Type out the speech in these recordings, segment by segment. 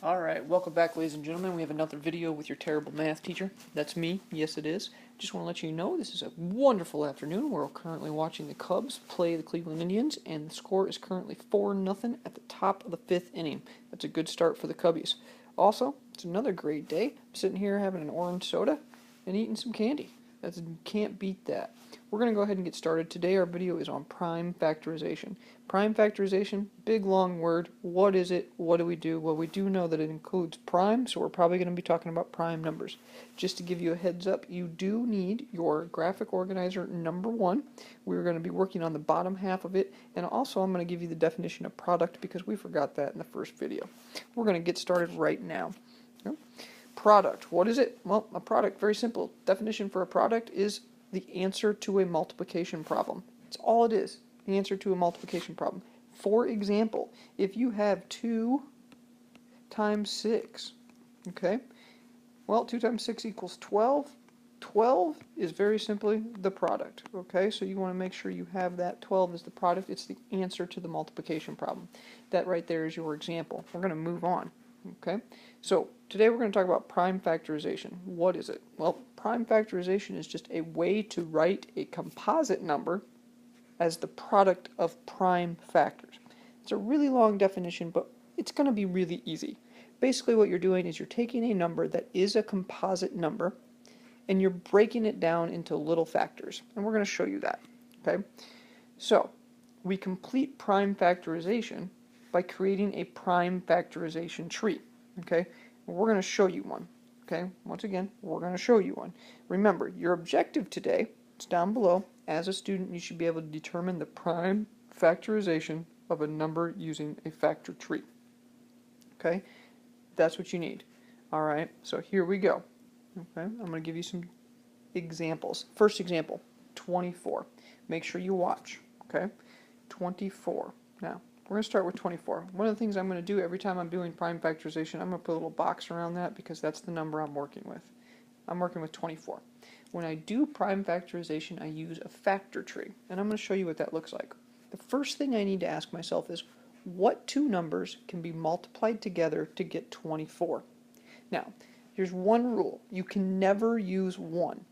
Alright, welcome back, ladies and gentlemen. We have another video with your terrible math teacher. That's me. Yes, it is. Just want to let you know this is a wonderful afternoon. We're currently watching the Cubs play the Cleveland Indians, and the score is currently 4-0 at the top of the 5th inning. That's a good start for the Cubbies. Also, it's another great day. I'm sitting here having an orange soda and eating some candy. You can't beat that. We're going to go ahead and get started. Today our video is on prime factorization. Prime factorization, big long word. What is it? What do we do? Well, we do know that it includes prime, so we're probably going to be talking about prime numbers. Just to give you a heads up, you do need your graphic organizer number 1. We're going to be working on the bottom half of it, and also I'm going to give you the definition of product because we forgot that in the first video. We're going to get started right now. Product, what is it? Well, a product, very simple. Definition for a product is the answer to a multiplication problem. It's all it is, the answer to a multiplication problem. For example, if you have 2 times 6, okay, well, 2 times 6 equals 12. 12 is very simply the product, okay? So you want to make sure you have that 12 as the product. It's the answer to the multiplication problem. That right there is your example. We're going to move on. Okay, so today we're going to talk about prime factorization. What is it? Well, prime factorization is just a way to write a composite number as the product of prime factors. It's a really long definition, but it's going to be really easy. Basically what you're doing is you're taking a number that is a composite number and you're breaking it down into little factors, and we're going to show you that. Okay, so we complete prime factorization by creating a prime factorization tree. Okay, we're going to show you one. Okay, once again, we're going to show you one. Remember, your objective today is down below. As a student, you should be able to determine the prime factorization of a number using a factor tree. Okay, that's what you need. All right, so here we go. Okay, I'm going to give you some examples. First example, 24. Make sure you watch. Okay, 24. Now, we're going to start with 24. One of the things I'm going to do every time I'm doing prime factorization, I'm going to put a little box around that because that's the number I'm working with. I'm working with 24. When I do prime factorization, I use a factor tree, and I'm going to show you what that looks like. The first thing I need to ask myself is, what two numbers can be multiplied together to get 24? Now, here's one rule. You can never use 1,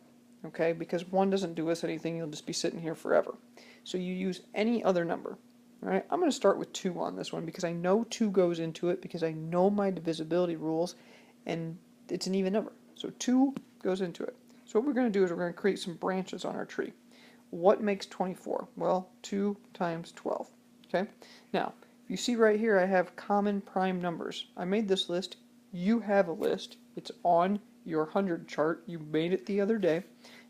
okay, because 1 doesn't do us anything. You'll just be sitting here forever. So you use any other number. All right, I'm going to start with 2 on this one because I know 2 goes into it because I know my divisibility rules and it's an even number. So 2 goes into it. So what we're going to do is we're going to create some branches on our tree. What makes 24? Well, 2 times 12. Okay, now you see right here I have common prime numbers. I made this list. You have a list. It's on your 100 chart. You made it the other day.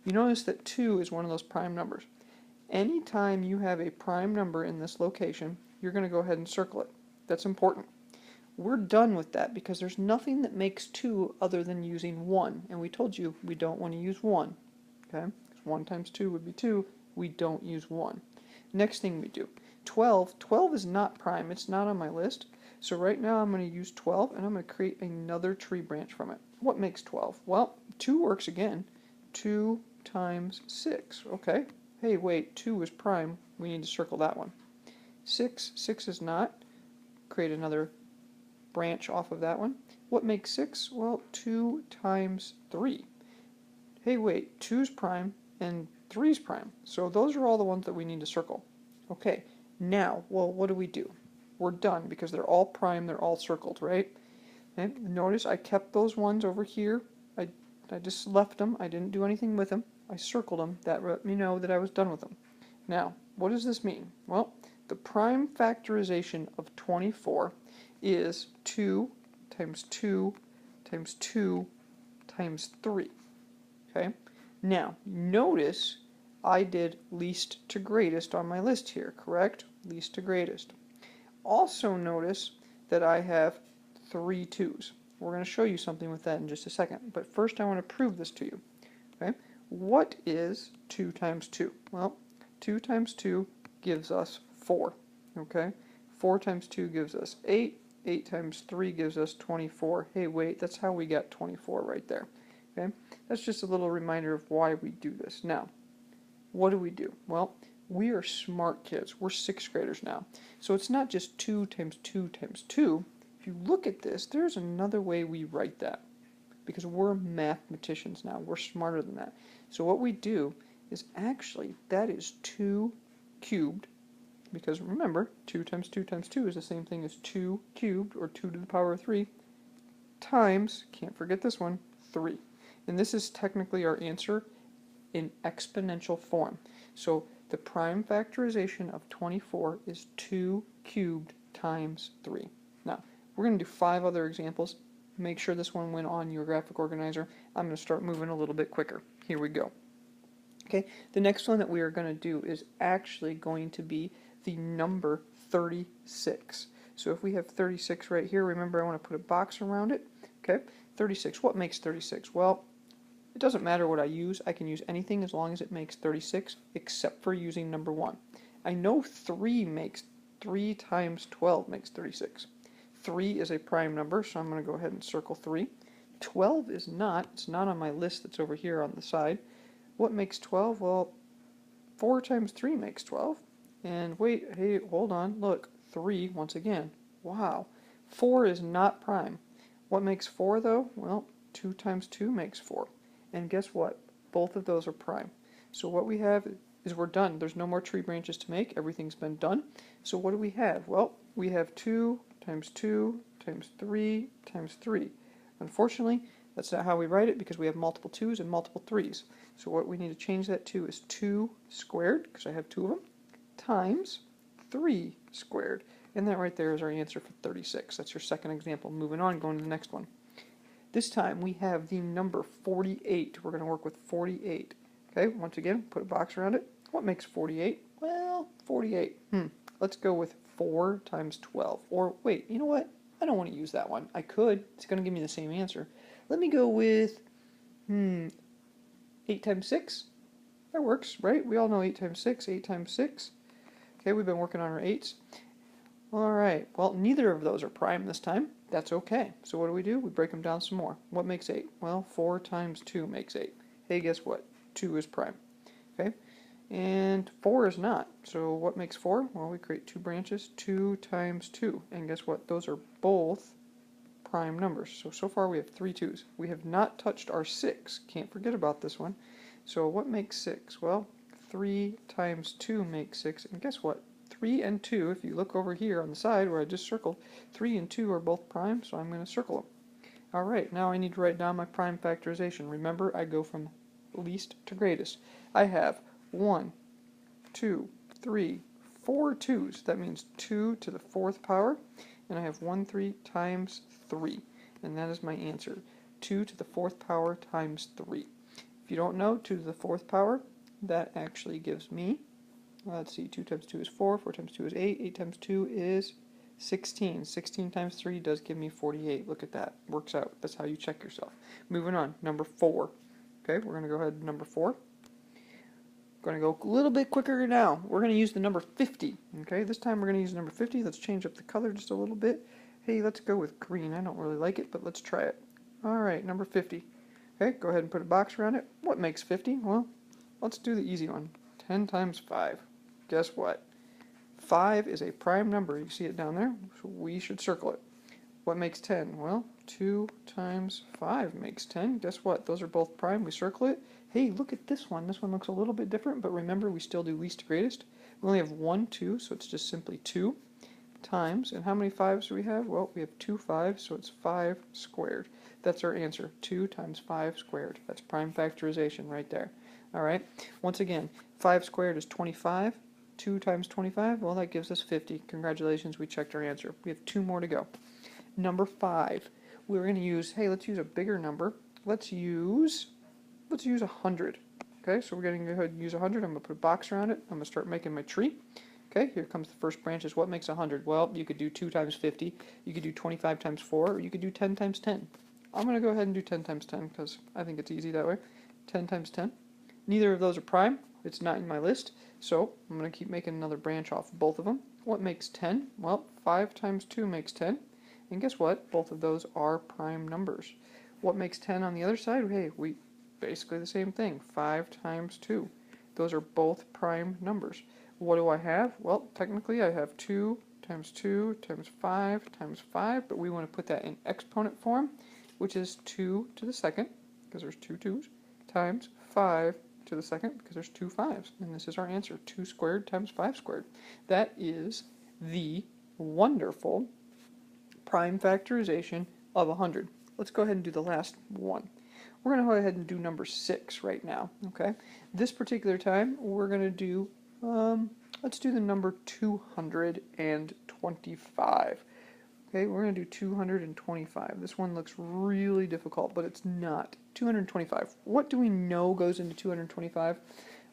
You notice that 2 is one of those prime numbers. Anytime you have a prime number in this location, you're going to go ahead and circle it. That's important. We're done with that because there's nothing that makes 2 other than using 1. And we told you we don't want to use 1. Okay? Because 1 times 2 would be 2. We don't use 1. Next thing we do. 12. 12 is not prime. It's not on my list. So right now I'm going to use 12 and I'm going to create another tree branch from it. What makes 12? Well, 2 works again. 2 times 6. Okay. Hey, wait, 2 is prime. We need to circle that one. 6 is not. Create another branch off of that one. What makes 6? Well, 2 times 3. Hey, wait, 2 is prime and 3 is prime. So those are all the ones that we need to circle. Okay, now, well, what do we do? We're done because they're all prime, they're all circled, right? And notice I kept those ones over here. I just left them. I didn't do anything with them. I circled them. That let me know that I was done with them. Now, what does this mean? Well, the prime factorization of 24 is 2 times 2 times 2 times 3. Okay? Now, notice I did least to greatest on my list here, correct? Least to greatest. Also notice that I have 3 2's. We're going to show you something with that in just a second. But first I want to prove this to you. Okay? What is 2 times 2? Well, 2 times 2 gives us 4. Okay? 4 times 2 gives us 8. 8 times 3 gives us 24. Hey, wait, that's how we got 24 right there. Okay? That's just a little reminder of why we do this. Now, what do? Well, we are smart kids. We're 6th graders now. So it's not just 2 times 2 times 2. if you look at this, there's another way we write that. Because we're mathematicians now. We're smarter than that. So what we do is actually, that is 2 cubed. Because remember, 2 times 2 times 2 is the same thing as 2 cubed, or 2 to the power of 3, times, can't forget this one, 3. And this is technically our answer in exponential form. So the prime factorization of 24 is 2 cubed times 3. Now, we're going to do 5 other examples. Make sure this one went on your graphic organizer. I'm going to start moving a little bit quicker. Here we go. Okay, the next one that we are going to do is actually going to be the number 36. So if we have 36 right here, remember I want to put a box around it. Okay, 36. What makes 36? Well, it doesn't matter what I use. I can use anything as long as it makes 36, except for using number 1. I know 3 times 12 makes 36. 3 is a prime number, so I'm going to go ahead and circle 3. 12 is not. It's not on my list that's over here on the side. What makes 12? Well, 4 times 3 makes 12. And wait, hey, hold on, look, 3 once again. Wow. 4 is not prime. What makes 4 though? Well, 2 times 2 makes 4. And guess what? Both of those are prime. So what we have is we're done. There's no more tree branches to make. Everything's been done. So what do we have? Well, we have 2 times 2 times 3 times 3. Unfortunately, that's not how we write it because we have multiple 2's and multiple 3's. So what we need to change that to is 2 squared, because I have 2 of them, times 3 squared. And that right there is our answer for 36. That's your second example. Moving on, going to the next one. This time we have the number 48. We're going to work with 48. Okay, once again, put a box around it. What makes 48? Well, 48. Let's go with 4 times 12. Or wait, you know what? I don't want to use that one. I could. It's going to give me the same answer. Let me go with 8 times 6. That works, right? We all know 8 times 6. 8 times 6. Okay, we've been working on our 8's. Alright, well, neither of those are prime this time. That's okay. So what do? We break them down some more. What makes 8? Well, 4 times 2 makes 8. Hey, guess what? 2 is prime. Okay? And 4 is not. So what makes 4? Well, we create 2 branches. 2 times 2. And guess what? Those are both prime numbers. So far we have 3 2's. We have not touched our 6. Can't forget about this one. So what makes 6? Well, 3 times 2 makes 6. And guess what? 3 and 2, if you look over here on the side where I just circled, 3 and 2 are both prime, so I'm going to circle them. Alright, now I need to write down my prime factorization. Remember, I go from least to greatest. I have 1, 2, 3, 4 2's. That means 2 to the 4th power. And I have 1 3 times 3. And that is my answer. 2 to the 4th power times 3. If you don't know 2 to the 4th power, that actually gives me, let's see, 2 times 2 is 4, 4 times 2 is 8, 8 times 2 is 16. 16 times 3 does give me 48. Look at that. Works out. That's how you check yourself. Moving on. Number 4. Okay, we're going to go ahead to number 4. Going to go a little bit quicker now. We're going to use the number 50. Okay, this time we're going to use number 50. Let's change up the color just a little bit. Hey, let's go with green. I don't really like it, but let's try it. Alright, number 50. Okay, go ahead and put a box around it. What makes 50? Well, let's do the easy one. 10 times 5. Guess what? 5 is a prime number. You see it down there? So we should circle it. What makes 10? Well, 2 times 5 makes 10. Guess what? Those are both prime. We circle it. Hey, look at this one. This one looks a little bit different, but remember, we still do least to greatest. We only have 1 2, so it's just simply 2 times. And how many 5's do we have? Well, we have 2 5's, so it's 5 squared. That's our answer. 2 times 5 squared. That's prime factorization right there. Alright, once again, 5 squared is 25. 2 times 25, well, that gives us 50. Congratulations, we checked our answer. We have 2 more to go. Number 5, we're going to use, hey, let's use a bigger number. Let's use 100. Okay, so we're going to go ahead and use 100. I'm going to put a box around it. I'm going to start making my tree. Okay, here comes the first branch. Is what makes 100? Well, you could do 2 times 50. You could do 25 times 4, or you could do 10 times 10. I'm going to go ahead and do 10 times 10 because I think it's easy that way. 10 times 10. Neither of those are prime. It's not in my list, so I'm going to keep making another branch off of both of them. What makes 10? Well, 5 times 2 makes 10. And guess what? Both of those are prime numbers. What makes 10 on the other side? Hey, we basically the same thing. 5 times 2. Those are both prime numbers. What do I have? Well, technically I have 2 times 2 times 5 times 5, but we want to put that in exponent form, which is 2 to the second, because there's two 2's, times 5 to the second, because there's two 5's. And this is our answer, 2 squared times 5 squared. That is the wonderful prime factorization of 100. Let's go ahead and do the last one. We're going to go ahead and do number 6 right now, okay? This particular time, we're going to do, let's do the number 225. Okay, we're going to do 225. This one looks really difficult, but it's not. 225. What do we know goes into 225?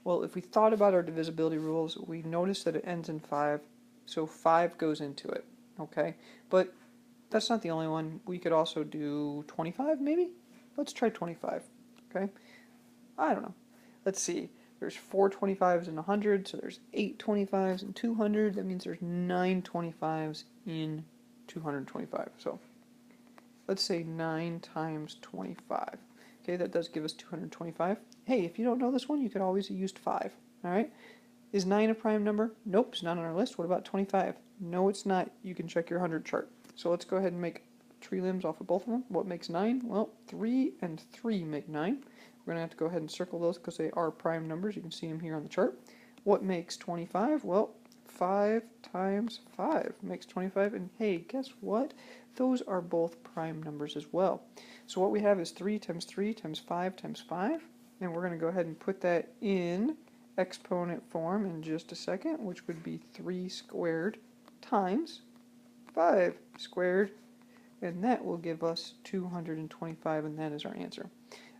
Well, if we thought about our divisibility rules, we notice that it ends in 5, so 5 goes into it, okay? But that's not the only one. We could also do 25, maybe? Let's try 25, okay? I don't know. Let's see. There's 4 25s in 100, so there's 8 25s in 200. That means there's 9 25s in 225. So let's say 9 times 25. Okay, that does give us 225. Hey, if you don't know this one, you could always have used 5. All right? Is 9 a prime number? Nope, it's not on our list. What about 25? No, it's not. You can check your 100 chart. So let's go ahead and make tree limbs off of both of them. What makes 9? Well, 3 and 3 make 9. We're going to have to go ahead and circle those because they are prime numbers. You can see them here on the chart. What makes 25? Well, 5 times 5 makes 25. And hey, guess what? Those are both prime numbers as well. So what we have is 3 times 3 times 5 times 5. And we're going to go ahead and put that in exponent form in just a second, which would be 3 squared times 5 squared. And that will give us 225, and that is our answer.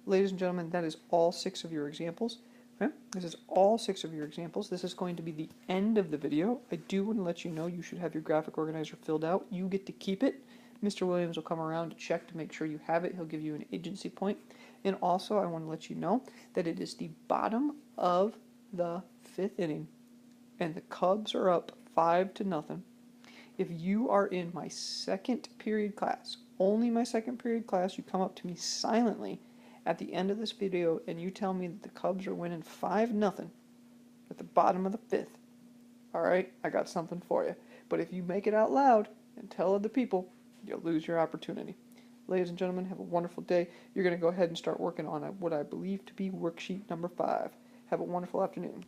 Ladies and gentlemen, that is all 6 of your examples. Okay? This is all 6 of your examples. This is going to be the end of the video. I do want to let you know you should have your graphic organizer filled out. You get to keep it. Mr. Williams will come around to check to make sure you have it. He'll give you an agency point. And also, I want to let you know that it is the bottom of the 5th inning, and the Cubs are up 5-0. If you are in my second period class, only my second period class, you come up to me silently at the end of this video and you tell me that the Cubs are winning 5-0 at the bottom of the 5th. Alright, I got something for you. But if you make it out loud and tell other people, you'll lose your opportunity. Ladies and gentlemen, have a wonderful day. You're going to go ahead and start working on what I believe to be worksheet number 5. Have a wonderful afternoon.